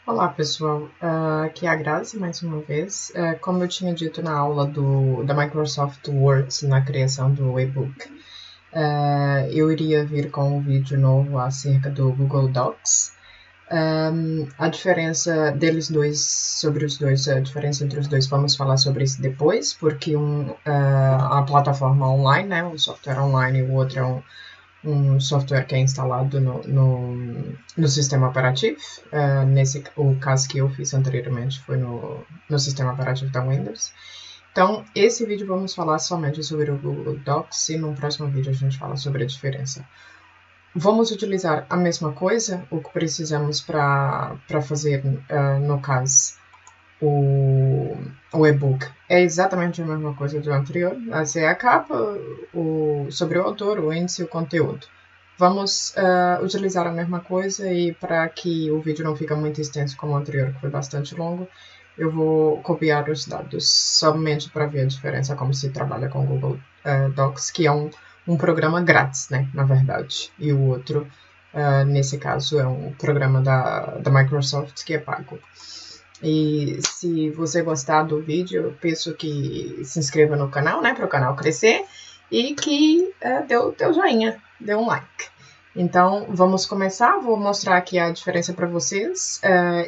Olá, pessoal. Aqui é a Grazi, mais uma vez. Como eu tinha dito na aula da Microsoft Word, na criação do e-book, eu iria vir com um vídeo novo acerca do Google Docs. A diferença deles dois, sobre os dois, a diferença entre os dois, vamos falar sobre isso depois, porque a plataforma online, né, um software online, e o outro é um software que é instalado no sistema operativo. O caso que eu fiz anteriormente foi no sistema operativo da Windows. Então, esse vídeo vamos falar somente sobre o Google Docs e no próximo vídeo a gente fala sobre a diferença. Vamos utilizar a mesma coisa, o que precisamos para fazer, no caso, o e-book é exatamente a mesma coisa do anterior. Essa é a capa, sobre o autor, o índice e o conteúdo. Vamos utilizar a mesma coisa e para que o vídeo não fique muito extenso como o anterior, que foi bastante longo, eu vou copiar os dados somente para ver a diferença como se trabalha com o Google Docs, que é um programa grátis, né, na verdade, e o outro, nesse caso, é um programa da Microsoft que é pago. E se você gostar do vídeo, eu peço que se inscreva no canal, né, para o canal crescer, e que dê o joinha, dê um like. Então, vamos começar. Vou mostrar aqui a diferença para vocês.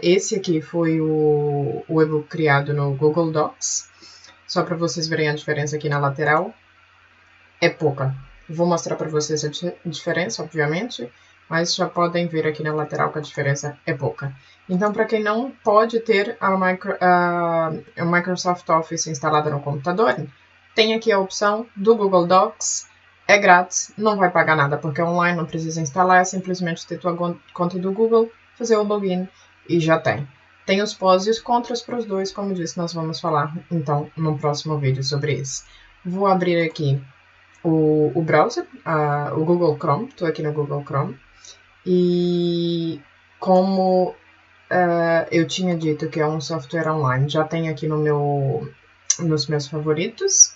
Esse aqui foi o e-book criado no Google Docs. Só para vocês verem a diferença aqui na lateral. É pouca. Vou mostrar para vocês a diferença, obviamente, mas já podem ver aqui na lateral que a diferença é pouca. Então, para quem não pode ter a Microsoft Office instalada no computador, tem aqui a opção do Google Docs. É grátis, não vai pagar nada porque é online, não precisa instalar, é simplesmente ter tua conta do Google, fazer o login e já tem. Tem os pós e os contras para os dois, como disse, nós vamos falar então no próximo vídeo sobre isso. Vou abrir aqui o browser, o Google Chrome, estou aqui no Google Chrome, e como eu tinha dito que é um software online, já tem aqui nos meus favoritos.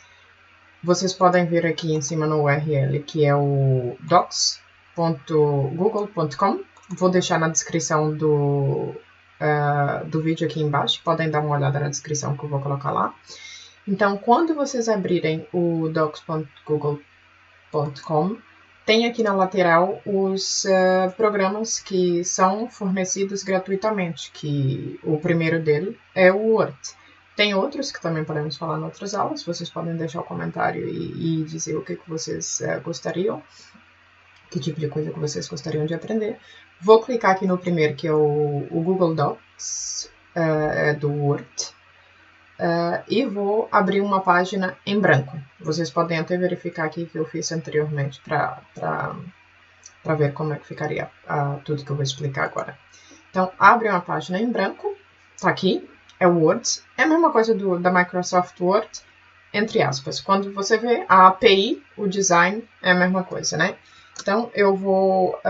Vocês podem ver aqui em cima no URL, que é o docs.google.com. Vou deixar na descrição do vídeo aqui embaixo. Podem dar uma olhada na descrição que eu vou colocar lá. Então, quando vocês abrirem o docs.google.com, tem aqui na lateral os programas que são fornecidos gratuitamente, que o primeiro dele é o Word. Tem outros que também podemos falar em outras aulas, vocês podem deixar o comentário e dizer o que vocês gostariam, que tipo de coisa que vocês gostariam de aprender. Vou clicar aqui no primeiro, que é o Google Docs, do Word, e vou abrir uma página em branco. Vocês podem até verificar aqui que eu fiz anteriormente para ver como é que ficaria tudo que eu vou explicar agora. Então, abre uma página em branco, tá aqui. É o Word, é a mesma coisa da Microsoft Word, entre aspas. Quando você vê a API, o design é a mesma coisa, né? Então, eu vou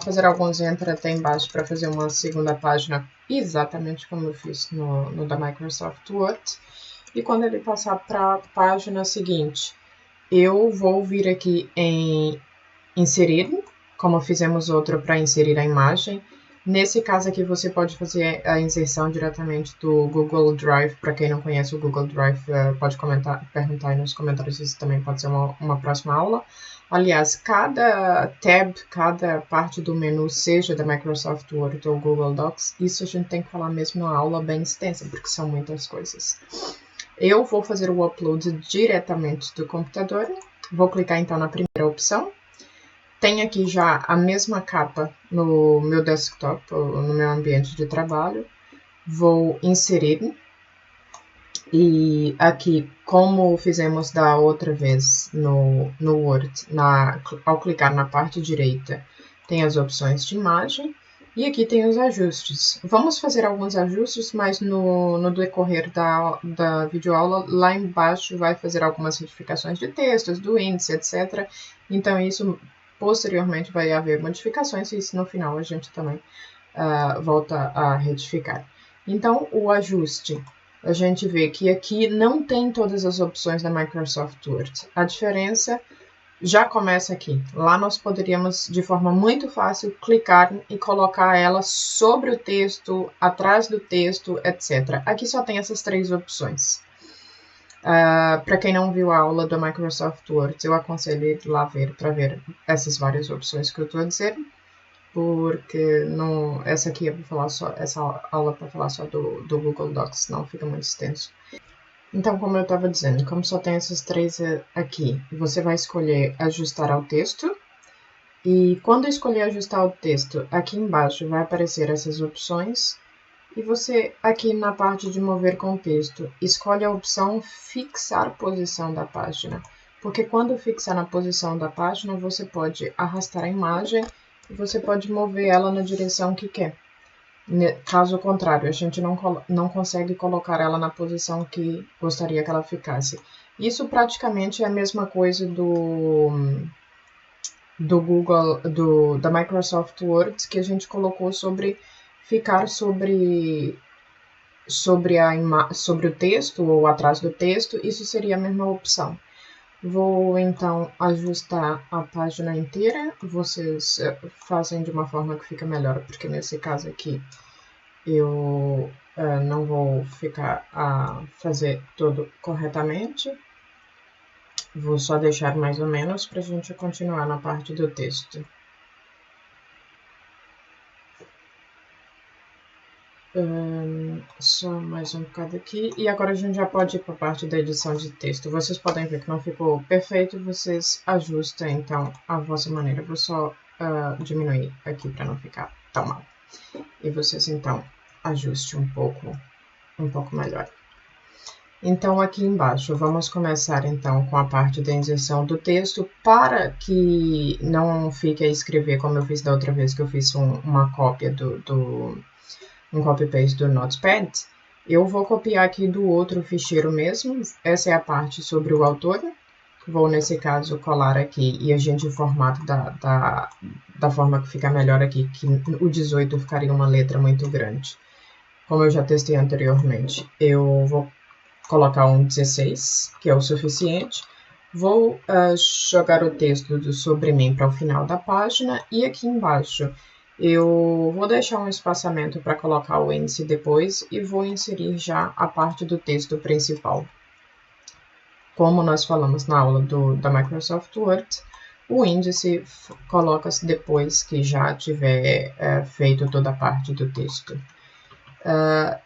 fazer alguns enter até embaixo para fazer uma segunda página, exatamente como eu fiz no da Microsoft Word. E quando ele passar para a página seguinte, eu vou vir aqui em inserir, como fizemos outro para inserir a imagem. Nesse caso aqui, você pode fazer a inserção diretamente do Google Drive. Para quem não conhece o Google Drive, pode perguntar aí nos comentários, isso também pode ser uma próxima aula. Aliás, cada tab, cada parte do menu, seja da Microsoft Word ou Google Docs, isso a gente tem que falar mesmo na aula bem extensa, porque são muitas coisas. Eu vou fazer o upload diretamente do computador. Vou clicar então na primeira opção. Tem aqui já a mesma capa no meu desktop, no meu ambiente de trabalho. Vou inserir. E aqui, como fizemos da outra vez no Word, ao clicar na parte direita, tem as opções de imagem. E aqui tem os ajustes. Vamos fazer alguns ajustes, mas no decorrer da videoaula, lá embaixo vai fazer algumas retificações de textos, do índice, etc. Então, isso posteriormente vai haver modificações e isso no final a gente também volta a retificar. Então, o ajuste, a gente vê que aqui não tem todas as opções da Microsoft Word. A diferença já começa aqui. Lá nós poderíamos, de forma muito fácil, clicar e colocar ela sobre o texto, atrás do texto, etc. Aqui só tem essas 3 opções. Para quem não viu a aula do Microsoft Word, eu aconselho ir lá ver, para ver essas várias opções que eu estou a dizer, porque não, essa aqui é para falar só, essa aula para falar só do Google Docs, senão fica muito extenso. Então, como eu estava dizendo, como só tem essas 3 aqui, você vai escolher ajustar ao texto. E quando escolher ajustar ao texto, aqui embaixo vai aparecer essas opções. E você, aqui na parte de mover com texto, escolhe a opção fixar posição da página. Porque quando fixar na posição da página, você pode arrastar a imagem e você pode mover ela na direção que quer. Caso contrário, a gente não consegue colocar ela na posição que gostaria que ela ficasse. Isso praticamente é a mesma coisa do Google, da Microsoft Word, que a gente colocou sobre ficar sobre o texto ou atrás do texto. Isso seria a mesma opção. Vou então ajustar a página inteira. Vocês fazem de uma forma que fica melhor, porque nesse caso aqui eu não vou ficar a fazer tudo corretamente. Vou só deixar mais ou menos para a gente continuar na parte do texto. Só mais um bocado aqui. E agora a gente já pode ir para a parte da edição de texto. Vocês podem ver que não ficou perfeito. Vocês ajustam, então, a vossa maneira. Vou só diminuir aqui para não ficar tão mal. E vocês, então, ajustem um pouco melhor. Então, aqui embaixo, vamos começar, então, com a parte da inserção do texto. Para que não fique a escrever como eu fiz da outra vez, que eu fiz uma cópia um copy-paste do Notepad, eu vou copiar aqui do outro ficheiro mesmo. Essa é a parte sobre o autor. Vou, nesse caso, colar aqui e a gente formata da forma que fica melhor aqui, que o 18 ficaria uma letra muito grande. Como eu já testei anteriormente, eu vou colocar um 16, que é o suficiente. Vou jogar o texto do sobre mim para o final da página e aqui embaixo eu vou deixar um espaçamento para colocar o índice depois e vou inserir já a parte do texto principal. Como nós falamos na aula da Microsoft Word, o índice coloca-se depois que já tiver feito toda a parte do texto.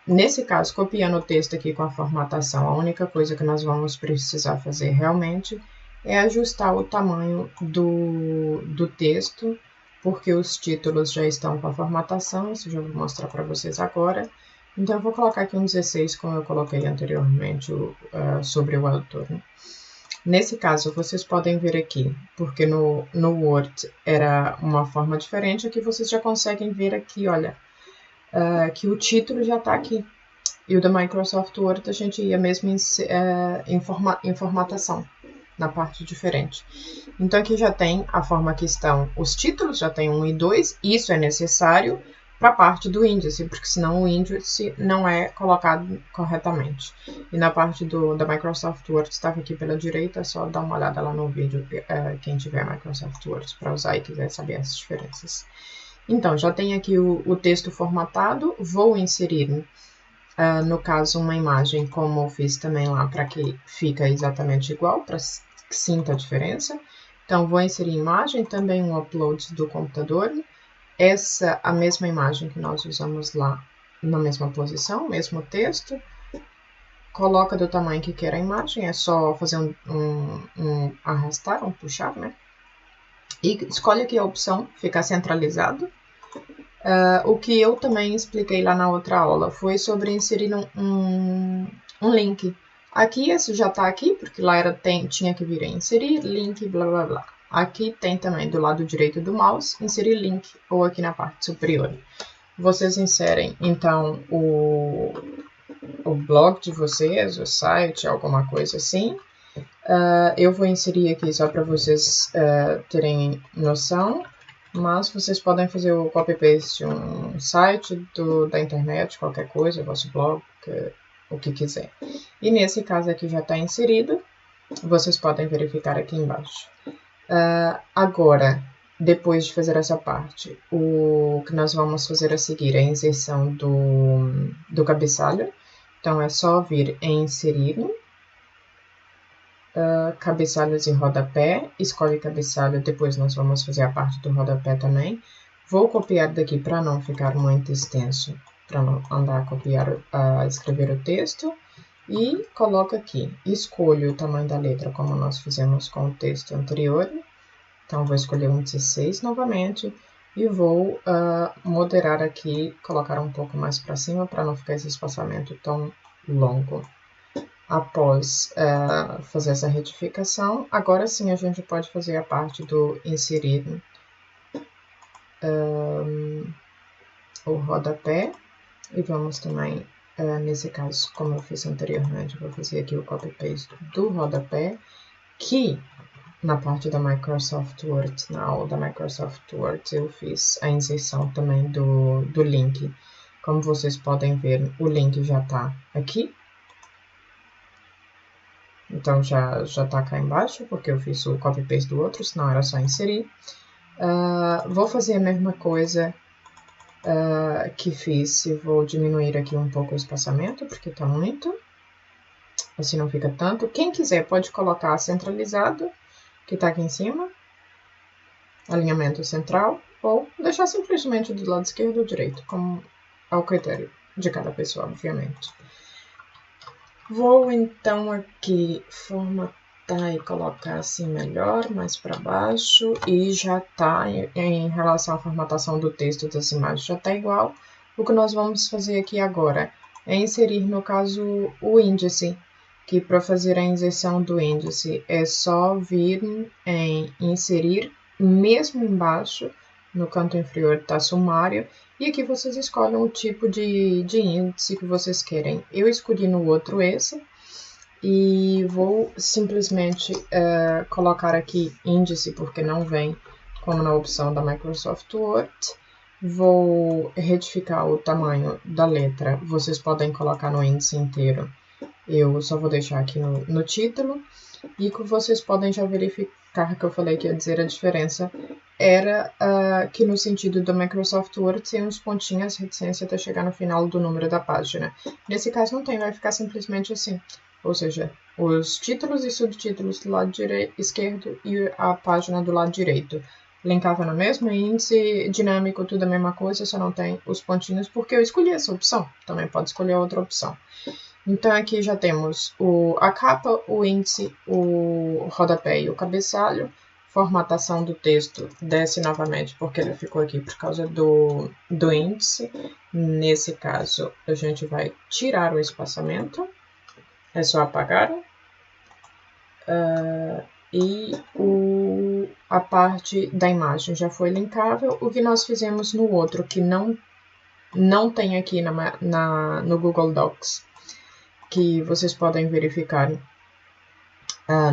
Nesse caso, copiando o texto aqui com a formatação, a única coisa que nós vamos precisar fazer realmente é ajustar o tamanho do texto, porque os títulos já estão com a formatação. Isso eu já vou mostrar para vocês agora. Então, eu vou colocar aqui um 16, como eu coloquei anteriormente sobre o autor. Nesse caso, vocês podem ver aqui, porque no Word era uma forma diferente, aqui vocês já conseguem ver aqui, olha, que o título já está aqui. E o da Microsoft Word a gente ia mesmo em formatação, na parte diferente. Então, aqui já tem a forma que estão os títulos, já tem 1 e 2. Isso é necessário para a parte do índice, porque senão o índice não é colocado corretamente. E na parte da Microsoft Word, estava aqui pela direita, é só dar uma olhada lá no vídeo, quem tiver Microsoft Word para usar e quiser saber as diferenças. Então, já tem aqui o texto formatado. Vou inserir, no caso, uma imagem, como eu fiz também lá, para que fica exatamente igual, para que sinta a diferença. Então, vou inserir imagem, também um upload do computador. A mesma imagem que nós usamos lá, na mesma posição, mesmo texto. Coloca do tamanho que quer a imagem, é só fazer arrastar, puxar, né? E escolhe aqui a opção ficar centralizado. O que eu também expliquei lá na outra aula foi sobre inserir um link. Aqui, esse já está aqui, porque lá tinha que vir a inserir, link, blá, blá, blá. Aqui tem também do lado direito do mouse, inserir link, ou aqui na parte superior. Vocês inserem, então, o blog de vocês, o site, alguma coisa assim. Eu vou inserir aqui só para vocês terem noção, mas vocês podem fazer o copy-paste de um site da internet, qualquer coisa, vosso blog, o que quiser. E nesse caso aqui já está inserido, vocês podem verificar aqui embaixo. Agora, depois de fazer essa parte, o que nós vamos fazer a seguir é a inserção do cabeçalho. Então, é só vir em inserir, cabeçalhos e rodapé, escolhe cabeçalho, depois nós vamos fazer a parte do rodapé também. Vou copiar daqui para não ficar muito extenso, para não andar a copiar, a escrever o texto. E coloco aqui, escolho o tamanho da letra como nós fizemos com o texto anterior. Então, vou escolher um 16 novamente e vou moderar aqui, colocar um pouco mais para cima para não ficar esse espaçamento tão longo. Após fazer essa retificação, agora sim a gente pode fazer a parte do inserir o rodapé. E vamos também, nesse caso, como eu fiz anteriormente, vou fazer aqui o copy-paste do rodapé, que na parte da Microsoft Word, na aula da Microsoft Word, eu fiz a inserção também do link. Como vocês podem ver, o link já está aqui. Então, já está cá embaixo, porque eu fiz o copy-paste do outro, senão era só inserir. Vou fazer a mesma coisa que fiz, e vou diminuir aqui um pouco o espaçamento, porque está muito. Assim não fica tanto. Quem quiser pode colocar centralizado, que está aqui em cima, alinhamento central, ou deixar simplesmente do lado esquerdo ou direito, como ao critério de cada pessoa, obviamente. Vou então aqui formatar e colocar assim melhor, mais para baixo, e já está, em relação à formatação do texto das imagens, já está igual. O que nós vamos fazer aqui agora é inserir, no caso, o índice, que para fazer a inserção do índice é só vir em inserir, mesmo embaixo, no canto inferior está sumário, e aqui vocês escolhem o tipo de índice que vocês querem. Eu escolhi no outro esse, e vou simplesmente colocar aqui índice, porque não vem como na opção da Microsoft Word. Vou retificar o tamanho da letra, vocês podem colocar no índice inteiro. Eu só vou deixar aqui no título, e que vocês podem já verificar que eu falei que ia dizer a diferença, era que no sentido do Microsoft Word tem uns pontinhos, reticência até chegar no final do número da página. Nesse caso não tem, vai ficar simplesmente assim, ou seja, os títulos e subtítulos do lado esquerdo e a página do lado direito. Linkava no mesmo índice, dinâmico, tudo a mesma coisa, só não tem os pontinhos porque eu escolhi essa opção, também pode escolher outra opção. Então, aqui já temos a capa, o índice, o rodapé e o cabeçalho. Formatação do texto desce novamente, porque ele ficou aqui por causa do índice. Nesse caso, a gente vai tirar o espaçamento. É só apagar. E a parte da imagem já foi linkável. O que nós fizemos no outro, que não tem aqui no Google Docs, que vocês podem verificar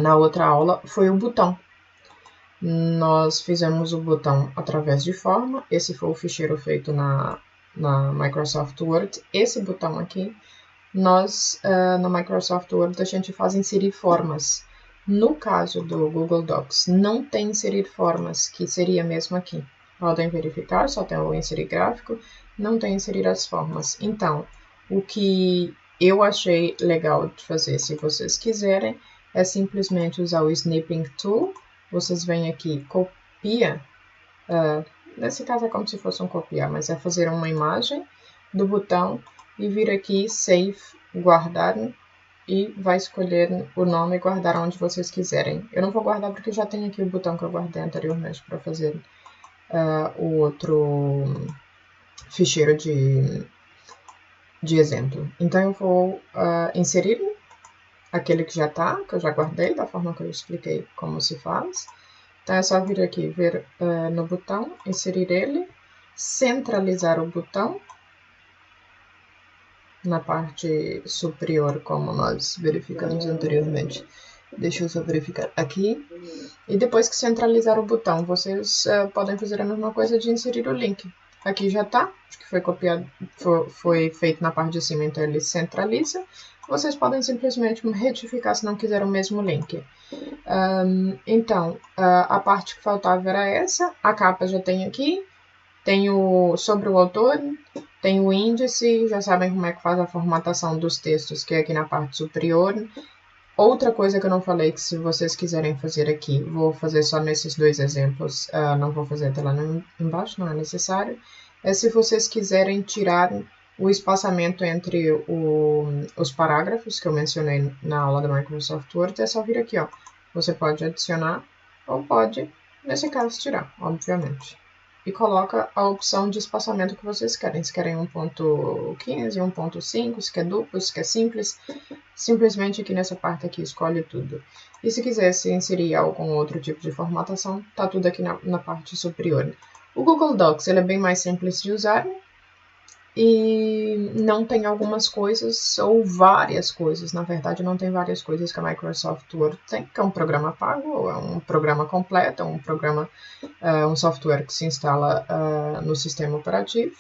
na outra aula, foi o botão. Nós fizemos o botão através de forma, esse foi o ficheiro feito na Microsoft Word. Esse botão aqui, na Microsoft Word a gente faz inserir formas. No caso do Google Docs, não tem inserir formas, que seria mesmo aqui. Podem verificar, só tem o inserir gráfico, não tem inserir as formas. Então, o que eu achei legal de fazer, se vocês quiserem, é simplesmente usar o Snipping Tool. Vocês vêm aqui, copia, nesse caso é como se fosse um copiar, mas é fazer uma imagem do botão e vir aqui, Save, guardar, e vai escolher o nome e guardar onde vocês quiserem. Eu não vou guardar porque já tem aqui o botão que eu guardei anteriormente para fazer o outro ficheiro de exemplo. Então, eu vou inserir aquele que já está, que eu já guardei, da forma que eu expliquei como se faz. Então, é só vir aqui, ver no botão, inserir ele, centralizar o botão na parte superior, como nós verificamos anteriormente. Deixa eu só verificar aqui. E depois que centralizar o botão, vocês podem fazer a mesma coisa de inserir o link. Aqui já está, acho que foi copiado, foi feito na parte de cima, então ele centraliza. Vocês podem simplesmente retificar se não quiser o mesmo link. Então, a parte que faltava era essa, a capa já tem aqui, tem sobre o autor, tem o índice, já sabem como é que faz a formatação dos textos, que é aqui na parte superior. Outra coisa que eu não falei, que se vocês quiserem fazer aqui, vou fazer só nesses dois exemplos, não vou fazer até lá embaixo, não é necessário, é se vocês quiserem tirar o espaçamento entre os parágrafos que eu mencionei na aula da Microsoft Word, é só vir aqui, ó. Você pode adicionar ou pode, nesse caso, tirar, obviamente. E coloca a opção de espaçamento que vocês querem. Se querem 1.15, 1.5, se quer duplo, se quer simples. Simplesmente aqui nessa parte aqui, escolhe tudo. E se quisesse inserir algum outro tipo de formatação, tá tudo aqui na parte superior. O Google Docs ele é bem mais simples de usar e não tem algumas coisas, ou várias coisas, na verdade não tem várias coisas que a Microsoft Word tem, que é um programa pago, é um programa completo, é um programa, um software que se instala no sistema operativo.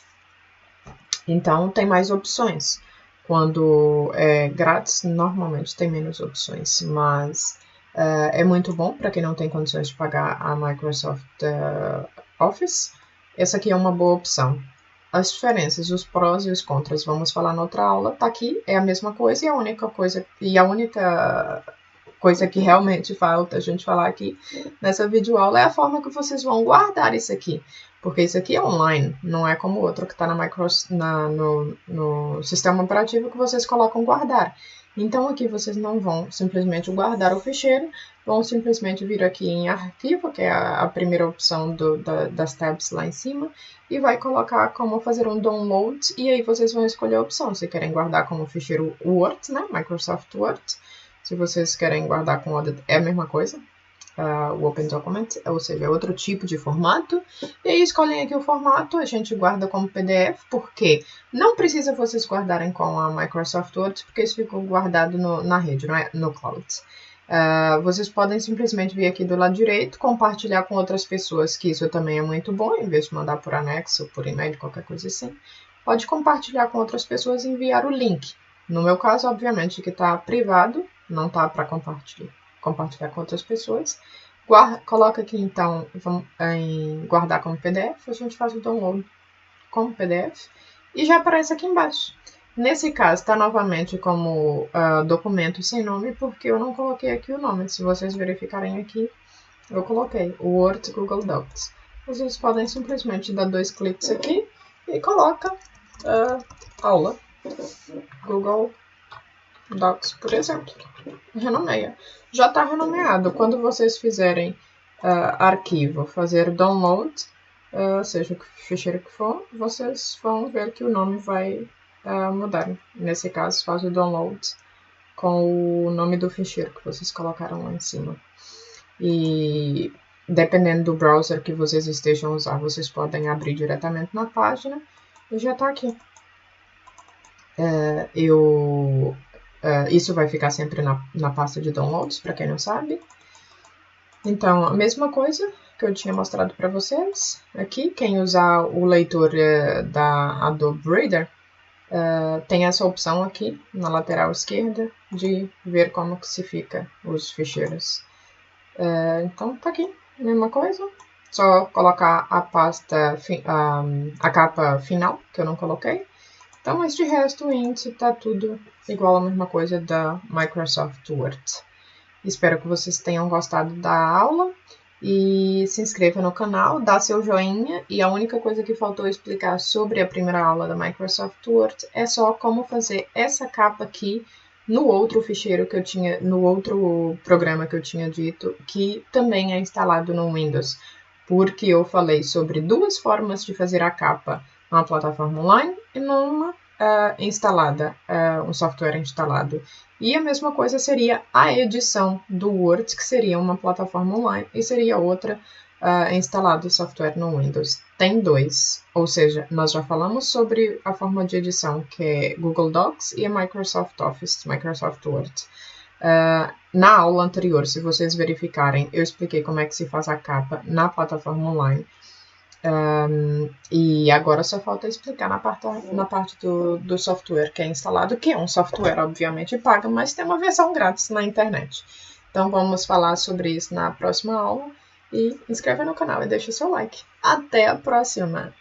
Então tem mais opções. Quando é grátis, normalmente tem menos opções, mas é muito bom para quem não tem condições de pagar a Microsoft Office. Essa aqui é uma boa opção. As diferenças, os prós e os contras, vamos falar na outra aula. Tá aqui, é a mesma coisa, e a única coisa que realmente falta a gente falar aqui nessa videoaula é a forma que vocês vão guardar isso aqui. Porque isso aqui é online, não é como o outro que está no sistema operativo que vocês colocam guardar. Então aqui vocês não vão simplesmente guardar o ficheiro, vão simplesmente vir aqui em arquivo, que é a primeira opção das tabs lá em cima, e vai colocar como fazer um download, e aí vocês vão escolher a opção, se querem guardar como ficheiro Word, né, Microsoft Word. Se vocês querem guardar com ODD, é a mesma coisa, o Open Document, ou seja, é outro tipo de formato. E aí escolhem aqui o formato, a gente guarda como PDF, porque não precisa vocês guardarem com a Microsoft Word, porque isso ficou guardado na rede, não é? No cloud. Vocês podem simplesmente vir aqui do lado direito, compartilhar com outras pessoas, que isso também é muito bom, em vez de mandar por anexo, por e-mail, qualquer coisa assim. Pode compartilhar com outras pessoas e enviar o link. No meu caso, obviamente, que está privado, não está para compartilhar com outras pessoas. Coloca aqui, então, em guardar como PDF, a gente faz o download como PDF e já aparece aqui embaixo. Nesse caso, está novamente como documento sem nome, porque eu não coloquei aqui o nome. Se vocês verificarem aqui, eu coloquei o Word Google Docs. Vocês podem simplesmente dar 2 cliques aqui e coloca aula Google Docs, por exemplo. Renomeia. Já está renomeado. Quando vocês fizerem arquivo, fazer download, seja o ficheiro que for, vocês vão ver que o nome vai mudar. Nesse caso, faz o download com o nome do ficheiro que vocês colocaram lá em cima. E dependendo do browser que vocês estejam usando, vocês podem abrir diretamente na página e já está aqui. Isso vai ficar sempre na pasta de downloads, para quem não sabe. Então, a mesma coisa que eu tinha mostrado para vocês. Aqui, quem usar o leitor da Adobe Reader, tem essa opção aqui, na lateral esquerda, de ver como que se fica os ficheiros. Então, tá aqui, mesma coisa. Só colocar a pasta, a capa final, que eu não coloquei. Então, mas de resto, o índice tá tudo igual a mesma coisa da Microsoft Word. Espero que vocês tenham gostado da aula e se inscreva no canal, dá seu joinha, e a única coisa que faltou explicar sobre a primeira aula da Microsoft Word é só como fazer essa capa aqui no outro ficheiro que eu tinha, no outro programa que eu tinha dito, que também é instalado no Windows, porque eu falei sobre 2 formas de fazer a capa, uma plataforma online e numa instalada, um software instalado. E a mesma coisa seria a edição do Word, que seria uma plataforma online, e seria outra instalado software no Windows. Tem 2, ou seja, nós já falamos sobre a forma de edição, que é Google Docs e a Microsoft Office, Microsoft Word. Na aula anterior, se vocês verificarem, eu expliquei como é que se faz a capa na plataforma online. E agora só falta explicar na parte do software que é instalado, que é um software obviamente pago, mas tem uma versão grátis na internet. Então vamos falar sobre isso na próxima aula. E inscreva no canal e deixe o seu like. Até a próxima!